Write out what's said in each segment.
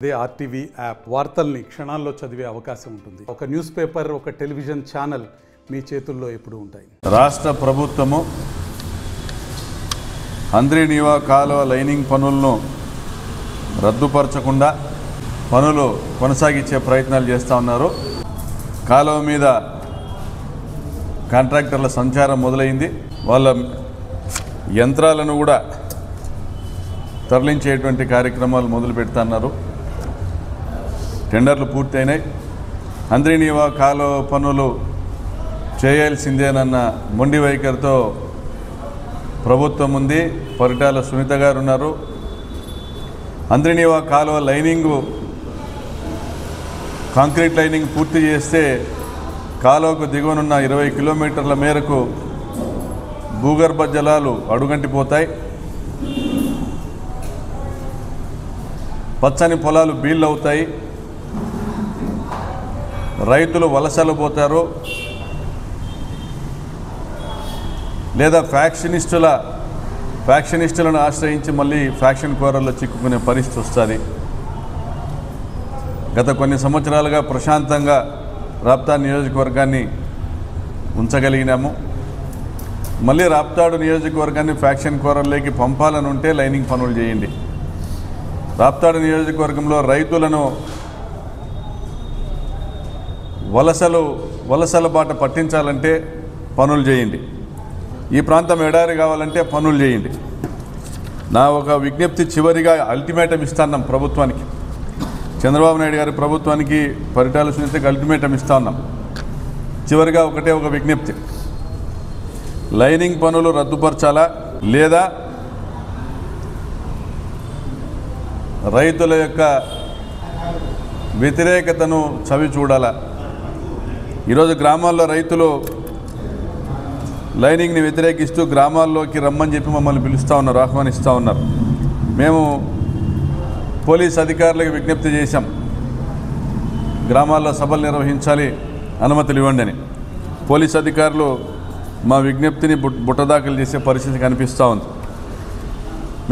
అదే RTV app వార్తల్ని క్షణాల్లో చదివే అవకాశం ఉంటుంది. ఒక న్యూస్ పేపర్, ఒక టెలివిజన్ ఛానల్ మీ చేతుల్లో ఎప్పుడూ ఉంటాయి. రాష్ట్ర ప్రభుత్వము హంద్రీనీవా కాలువ లైనింగ్ పనులను రద్దుపరచకుండా పనులు కొనసాగించే ప్రయత్నాలు చేస్తూ ఉన్నారు. కాలువ మీద కాంట్రాక్టర్ల సంచారం మొదలైంది. వాళ్ళ యంత్రాలను కూడా తరలించేటువంటి కార్యక్రమాలు మొదలు పెడుతున్నారు. టెండర్లు పూర్తయినాయి. హంద్రీనీవా కాలువ పనులు చేయాల్సిందేనన్న మొండి వైఖరితో ప్రభుత్వం ఉంది. పరిటాల సునీత గారు ఉన్నారు. హంద్రీనీవా కాలువ లైనింగు కాంక్రీట్ లైనింగ్ పూర్తి చేస్తే కాలువకు దిగువనున్న 20 కిలోమీటర్ల మేరకు భూగర్భ జలాలు అడుగంటిపోతాయి. పచ్చని పొలాలు బీళ్ళు అవుతాయి. రైతులు వలసలు పోతారు, లేదా ఫ్యాక్షనిస్టులను ఆశ్రయించి మళ్ళీ ఫ్యాక్షన్ కోరల్లో చిక్కుకునే పరిస్థితి వస్తుంది. గత కొన్ని సంవత్సరాలుగా ప్రశాంతంగా రాప్తాడు నియోజకవర్గాన్ని ఉంచగలిగినాము. మళ్ళీ రాప్తాడు నియోజకవర్గాన్ని ఫ్యాక్షన్ కోరల్లోకి పంపాలని ఉంటే లైనింగ్ పనులు చేయండి. రాప్తాడు నియోజకవర్గంలో రైతులను వలసల బాట పట్టించాలంటే పనులు చేయండి. ఈ ప్రాంతం ఎడారి కావాలంటే పనులు చేయండి. నా ఒక విజ్ఞప్తి, చివరిగా అల్టిమేటం ఇస్తున్నాం ప్రభుత్వానికి, చంద్రబాబు నాయుడు గారి ప్రభుత్వానికి, పరిటాల సునీతకి అల్టిమేటం ఇస్తా ఉన్నాం. చివరిగా ఒక విజ్ఞప్తి, లైనింగ్ పనులు రద్దుపరచాలా లేదా రైతుల యొక్క వ్యతిరేకతను చవి చూడాలా? ఈరోజు గ్రామాల్లో రైతులు లైనింగ్ని వ్యతిరేకిస్తూ గ్రామాల్లోకి రమ్మని చెప్పి మమ్మల్ని పిలుస్తూ ఉన్నారు, ఆహ్వానిస్తూ ఉన్నారు. మేము పోలీస్ అధికారులకు విజ్ఞప్తి చేశాం, గ్రామాల్లో సభలు నిర్వహించాలి, అనుమతులు ఇవ్వండి అని. పోలీస్ అధికారులు మా విజ్ఞప్తిని బుట్టదాఖలు చేసే పరిస్థితి కనిపిస్తూ ఉంది.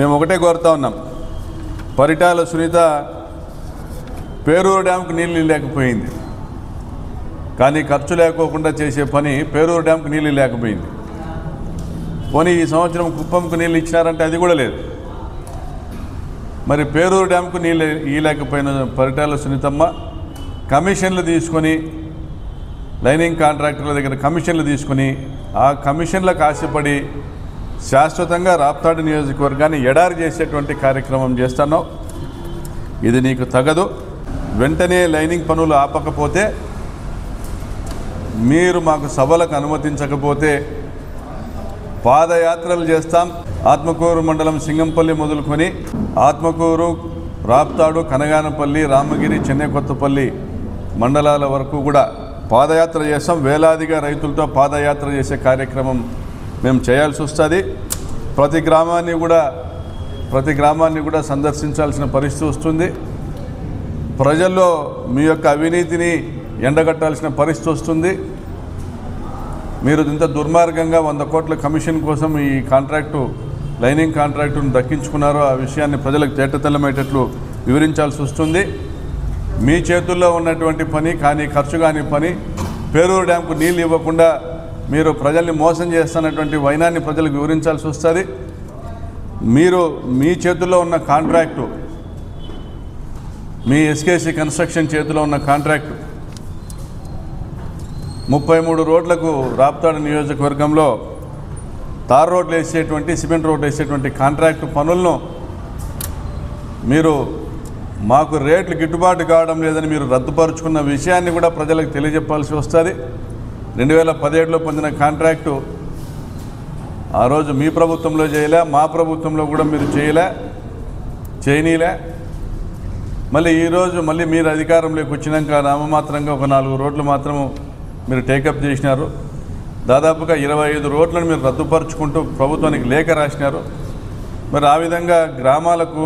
మేము ఒకటే కోరుతూ ఉన్నాం, పరిటాల సునీత పేరూరు డ్యాంకు నీళ్ళు లేకపోయింది, కానీ ఖర్చు లేకోకుండా చేసే పని పేరూరు డ్యాంకు నీళ్ళు లేకపోయింది. పోనీ ఈ సంవత్సరం కుప్పంకు నీళ్ళు ఇచ్చినారంటే అది కూడా లేదు. మరి పేరూరు డ్యాంకు నీళ్ళు ఇవ్వలేకపోయిన పరిటాల సునీతమ్మ కమిషన్లు తీసుకొని, లైనింగ్ కాంట్రాక్టర్ల దగ్గర కమిషన్లు తీసుకొని, ఆ కమిషన్లకు ఆశపడి శాశ్వతంగా రాప్తాడు నియోజకవర్గాన్ని ఎడారి చేసేటువంటి కార్యక్రమం చేస్తున్నావు. ఇది నీకు తగదు. వెంటనే లైనింగ్ పనులు ఆపకపోతే, మీరు మాకు సభలకు అనుమతించకపోతే పాదయాత్రలు చేస్తాం. ఆత్మకూరు మండలం సింగంపల్లి మొదలుకొని ఆత్మకూరు, రాప్తాడు, కనగానపల్లి, రామగిరి, చెన్నైకొత్తపల్లి మండలాల వరకు కూడా పాదయాత్ర చేస్తాం. వేలాదిగా రైతులతో పాదయాత్ర చేసే కార్యక్రమం మేము చేయాల్సి వస్తుంది. ప్రతి గ్రామాన్ని కూడా సందర్శించాల్సిన పరిస్థితి వస్తుంది. ప్రజల్లో మీ యొక్క అవినీతిని ఎండగట్టాల్సిన పరిస్థితి వస్తుంది. మీరు ఇంత దుర్మార్గంగా 100 కోట్ల కమిషన్ కోసం ఈ లైనింగ్ కాంట్రాక్టును దక్కించుకున్నారో ఆ విషయాన్ని ప్రజలకు తేటతెల్లమయ్యేటట్లు వివరించాల్సి వస్తుంది. మీ చేతుల్లో ఉన్నటువంటి పని, కానీ ఖర్చు కాని పని, పేరూరు డ్యాంకు నీళ్ళు ఇవ్వకుండా మీరు ప్రజల్ని మోసం చేస్తున్నటువంటి వైనాన్ని ప్రజలకు వివరించాల్సి వస్తుంది. మీరు మీ చేతుల్లో ఉన్న కాంట్రాక్టు, మీ ఎస్కేసి కన్స్ట్రక్షన్ చేతిలో ఉన్న కాంట్రాక్టు 33 రోడ్లకు రాప్తాడు నియోజకవర్గంలో తార్ రోడ్లు వేసేటువంటి, సిమెంట్ రోడ్లు వేసేటువంటి కాంట్రాక్టు పనులను మీరు మాకు రేట్లు గిట్టుబాటు కావడం లేదని మీరు రద్దుపరుచుకున్న విషయాన్ని కూడా ప్రజలకు తెలియజెప్పాల్సి వస్తుంది. 2017లో పొందిన కాంట్రాక్టు ఆ రోజు మీ ప్రభుత్వంలో చేయలే, మా ప్రభుత్వంలో కూడా మీరు చేయనీలే. మళ్ళీ ఈరోజు మీరు అధికారంలోకి వచ్చినాక నామమాత్రంగా ఒక 4 రోడ్లు మాత్రము మీరు టేకప్ చేసినారు. దాదాపుగా 25 రోడ్లను మీరు రద్దుపరుచుకుంటూ ప్రభుత్వానికి లేఖ రాసినారు. మరి ఆ విధంగా గ్రామాలకు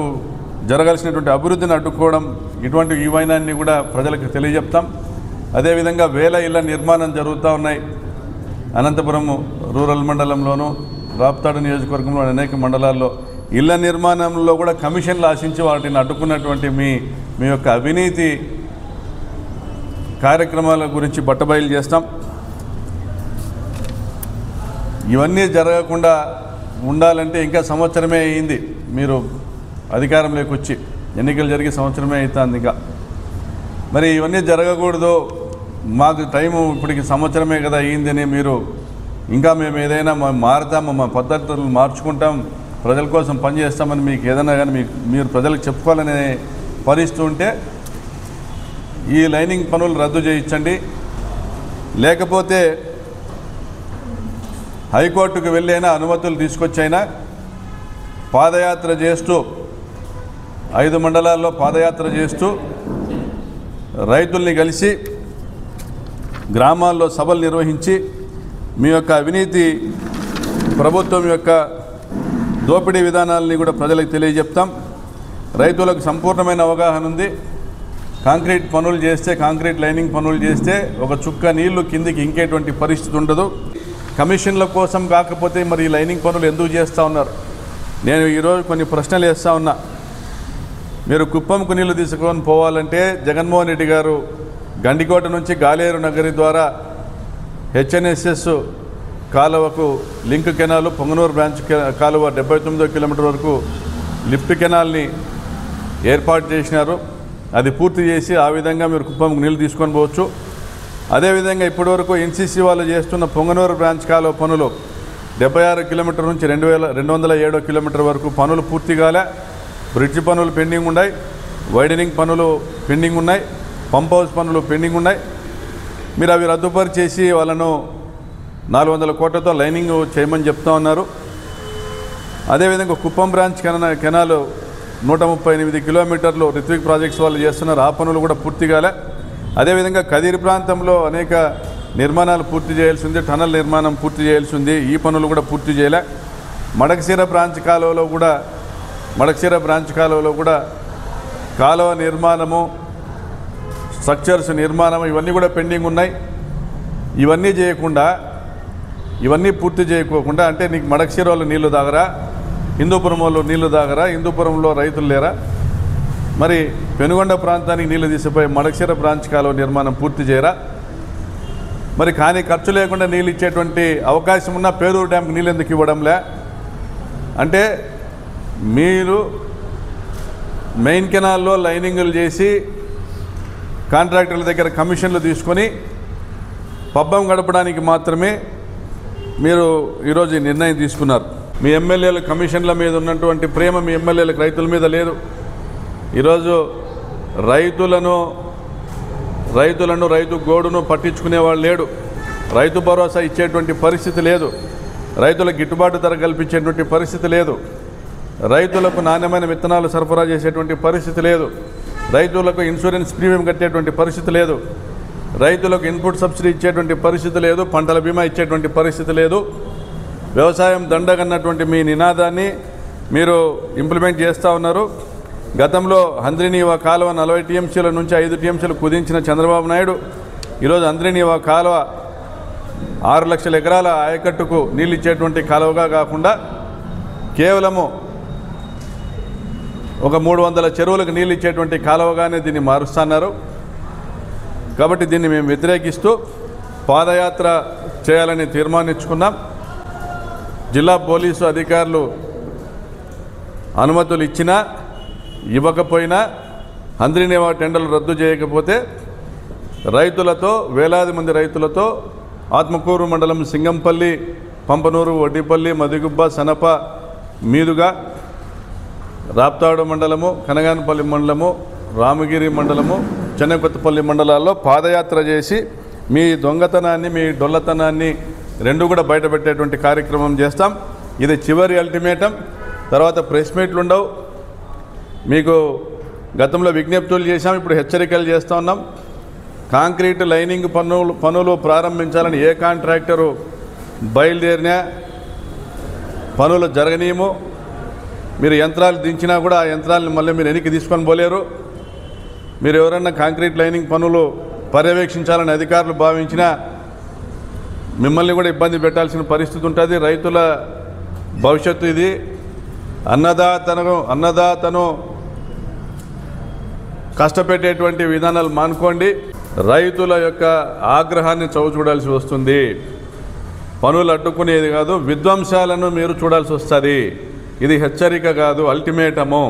జరగాల్సినటువంటి అభివృద్ధిని అడ్డుకోవడం, ఇటువంటి ఈ వైనాన్ని కూడా ప్రజలకు తెలియజెప్తాం. అదేవిధంగా 1000 ఇళ్ల నిర్మాణం జరుగుతూ ఉన్నాయి. అనంతపురం రూరల్ మండలంలోనూ, రాప్తాడు నియోజకవర్గంలో అనేక మండలాల్లో ఇళ్ల నిర్మాణంలో కూడా కమిషన్లు ఆశించి వాటిని అడ్డుకున్నటువంటి మీ యొక్క అవినీతి కార్యక్రమాల గురించి బట్టబయలు చేస్తాం. ఇవన్నీ జరగకుండా ఉండాలంటే ఇంకా సంవత్సరమే అయింది మీరు అధికారంలోకి వచ్చి, ఎన్నికలు జరిగే సంవత్సరమే అవుతుంది. ఇంకా మరి ఇవన్నీ జరగకూడదు, మాకు టైము ఇప్పటికి సంవత్సరమే కదా అయ్యిందని మీరు ఇంకా మేము ఏదైనా మారుతాము, మా పద్ధతులు మార్చుకుంటాం, ప్రజల కోసం పనిచేస్తామని మీకు ఏదైనా కానీ మీరు ప్రజలకు చెప్పుకోవాలనే పరిస్థితి ఉంటే ఈ లైనింగ్ పనులు రద్దు చేయించండి. లేకపోతే హైకోర్టుకు వెళ్ళైనా అనుమతులు తీసుకొచ్చైనా పాదయాత్ర చేస్తూ 5 మండలాల్లో పాదయాత్ర చేస్తూ రైతుల్ని కలిసి గ్రామాల్లో సభలు నిర్వహించి మీ యొక్క అవినీతి ప్రభుత్వం యొక్క దోపిడీ విధానాలని కూడా ప్రజలకు తెలియజెప్తాం. రైతులకు సంపూర్ణమైన అవగాహన ఉంది. కాంక్రీట్ పనులు చేస్తే, కాంక్రీట్ లైనింగ్ పనులు చేస్తే ఒక చుక్క నీళ్లు కిందికి ఇంకేటువంటి పరిస్థితి ఉండదు. కమిషన్ల కోసం కాకపోతే మరి ఈ లైనింగ్ పనులు ఎందుకు చేస్తూ ఉన్నారు? నేను ఈరోజు కొన్ని ప్రశ్నలు వేస్తూ ఉన్నా. మీరు కుప్పంకు నీళ్లు తీసుకొని పోవాలంటే జగన్మోహన్ రెడ్డి గారు గండికోట నుంచి గాలేరు నగరి ద్వారా హెచ్ఎన్ఎస్ఎస్ కాలువకు లింక్ కెనాల్, పొంగనూరు బ్రాంచ్ కాలువ 79 కిలోమీటర్ వరకు లిఫ్ట్ కెనాల్ని ఏర్పాటు చేసినారు. అది పూర్తి చేసి ఆ విధంగా మీరు కుప్పంకు నీళ్లు తీసుకొని పోవచ్చు. అదేవిధంగా ఇప్పటివరకు ఎన్సీసీ వాళ్ళు చేస్తున్న పొంగనూరు బ్రాంచ్ కాలువ పనులు 76 కిలోమీటర్ నుంచి 207 కిలోమీటర్ వరకు పనులు పూర్తి కాలే. బ్రిడ్జ్ పనులు పెండింగ్ ఉన్నాయి, వైడనింగ్ పనులు పెండింగ్ ఉన్నాయి, పంప్ హౌస్ పనులు పెండింగ్ ఉన్నాయి. మీరు అవి రద్దుపరిచేసి వాళ్ళను 400 కోట్లతో లైనింగ్ చేయమని చెప్తా ఉన్నారు. అదేవిధంగా కుప్పం బ్రాంచ్ కెనాల్ 138 కిలోమీటర్లు రిత్విక్ ప్రాజెక్ట్స్ వాళ్ళు చేస్తున్నారు, ఆ పనులు కూడా పూర్తి కాలే. అదేవిధంగా కదిరి ప్రాంతంలో అనేక నిర్మాణాలు పూర్తి చేయాల్సి ఉంది, టనల్ నిర్మాణం పూర్తి చేయాల్సి ఉంది, ఈ పనులు కూడా పూర్తి చేయలే. మడకశిర బ్రాంచ్ కాలువలో కూడా కాలువ నిర్మాణము, స్ట్రక్చర్స్ నిర్మాణం ఇవన్నీ కూడా పెండింగ్ ఉన్నాయి. ఇవన్నీ పూర్తి చేయకోకుండా అంటే నీకు మడకశిర వాళ్ళు నీళ్లు తాగరా, హిందూపురం వాళ్ళు నీళ్లు తాగరా, హిందూపురంలో రైతులు లేరా? మరి పెనుగొండ ప్రాంతానికి నీళ్లు తీసిపోయి మడకశిర బ్రాంచ్ కాలువ నిర్మాణం పూర్తి చేయరా? మరి కానీ ఖర్చు లేకుండా నీళ్ళు ఇచ్చేటువంటి అవకాశం ఉన్న పేరూరు డ్యాంకి నీళ్ళు ఎందుకు ఇవ్వడంలే? అంటే మీరు మెయిన్ కెనాల్లో లైనింగులు చేసి కాంట్రాక్టర్ల దగ్గర కమిషన్లు తీసుకొని పబ్బం గడపడానికి మాత్రమే మీరు ఈరోజు ఈ నిర్ణయం తీసుకున్నారు. మీ ఎమ్మెల్యేలు కమిషన్ల మీద ఉన్నటువంటి ప్రేమ మీ ఎమ్మెల్యేలకు రైతుల మీద లేదు. ఈరోజు రైతు గోడును పట్టించుకునేవాళ్ళు లేడు. రైతు భరోసా ఇచ్చేటువంటి పరిస్థితి లేదు. రైతులకు గిట్టుబాటు ధర కల్పించేటువంటి పరిస్థితి లేదు. రైతులకు నాణ్యమైన విత్తనాలు సరఫరా చేసేటువంటి పరిస్థితి లేదు. రైతులకు ఇన్సూరెన్స్ ప్రీమియం కట్టేటువంటి పరిస్థితి లేదు. రైతులకు ఇన్పుట్ సబ్సిడీ ఇచ్చేటువంటి పరిస్థితి లేదు. పంటల బీమా ఇచ్చేటువంటి పరిస్థితి లేదు. వ్యవసాయం దండగన్నటువంటి మీ నినాదాన్ని మీరు ఇంప్లిమెంట్ చేస్తూ ఉన్నారు. గతంలో హంద్రీనీవా కాలువ 40 టీఎంసీల నుంచి 5 టీఎంసీలు కుదించిన చంద్రబాబు నాయుడు ఈరోజు హంద్రీనీవా కాలువ 6 లక్షల ఎకరాల ఆయకట్టుకు నీళ్ళు ఇచ్చేటువంటి కాలువగా కాకుండా కేవలము ఒక 300 చెరువులకు నీళ్ళు ఇచ్చేటువంటి కాలువగానే దీన్ని మారుస్తున్నారు. కాబట్టి దీన్ని మేము వ్యతిరేకిస్తూ పాదయాత్ర చేయాలని తీర్మానించుకున్నాం. జిల్లా పోలీసు అధికారులు అనుమతులు ఇచ్చినా ఇవ్వకపోయినా హంద్రీనీవా టెండర్లు రద్దు చేయకపోతే రైతులతో, వేలాది మంది రైతులతో ఆత్మకూరు మండలం సింగంపల్లి, పంపనూరు, వడ్డిపల్లి, మదిగుబ్బ, సనప మీదుగా రాప్తాడు మండలము, కనగానపల్లి మండలము, రామగిరి మండలము, చెన్నకొత్తపల్లి మండలాల్లో పాదయాత్ర చేసి మీ దొంగతనాన్ని, మీ డొల్లతనాన్ని రెండు కూడా బయటపెట్టేటువంటి కార్యక్రమం చేస్తాం. ఇది చివరి అల్టిమేటం. తర్వాత ప్రెస్ మీట్లు ఉండవు. మీకు గతంలో విజ్ఞప్తులు చేశాం, ఇప్పుడు హెచ్చరికలు చేస్తూ ఉన్నాం. కాంక్రీట్ లైనింగ్ పనులు ప్రారంభించాలని ఏ కాంట్రాక్టరు బయలుదేరినా పనులు జరగనీయము. మీరు యంత్రాలు దించినా కూడా ఆ యంత్రాలను మళ్ళీ మీరు వెనక్కి తీసుకొని పోలేరు. మీరు ఎవరన్నా కాంక్రీట్ లైనింగ్ పనులు పర్యవేక్షించాలని అధికారులు భావించినా మిమ్మల్ని కూడా ఇబ్బంది పెట్టాల్సిన పరిస్థితి ఉంటుంది. రైతుల భవిష్యత్తు ఇది. అన్నదాతను కష్టపెట్టేటువంటి విధానాలు మానుకోండి. రైతుల యొక్క ఆగ్రహాన్ని చవిచూడాల్సి వస్తుంది. పనులు అడ్డుకునేది కాదు, విధ్వంసాలను మీరు చూడాల్సి వస్తుంది. ఇది హెచ్చరిక కాదు, అల్టిమేటము.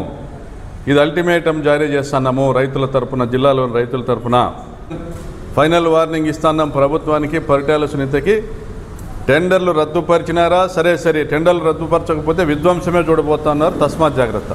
ఇది అల్టిమేటం జారీ చేస్తున్నాము రైతుల తరపున, జిల్లాలోని రైతుల తరపున. ఫైనల్ వార్నింగ్ ఇస్తున్నాం ప్రభుత్వానికి, పరిటాల సునీతకి. టెండర్లు రద్దుపరిచినారా? సరే, టెండర్లు రద్దుపరచకపోతే విధ్వంసమే చూడబోతున్నారు. తస్మాత్ జాగ్రత్త.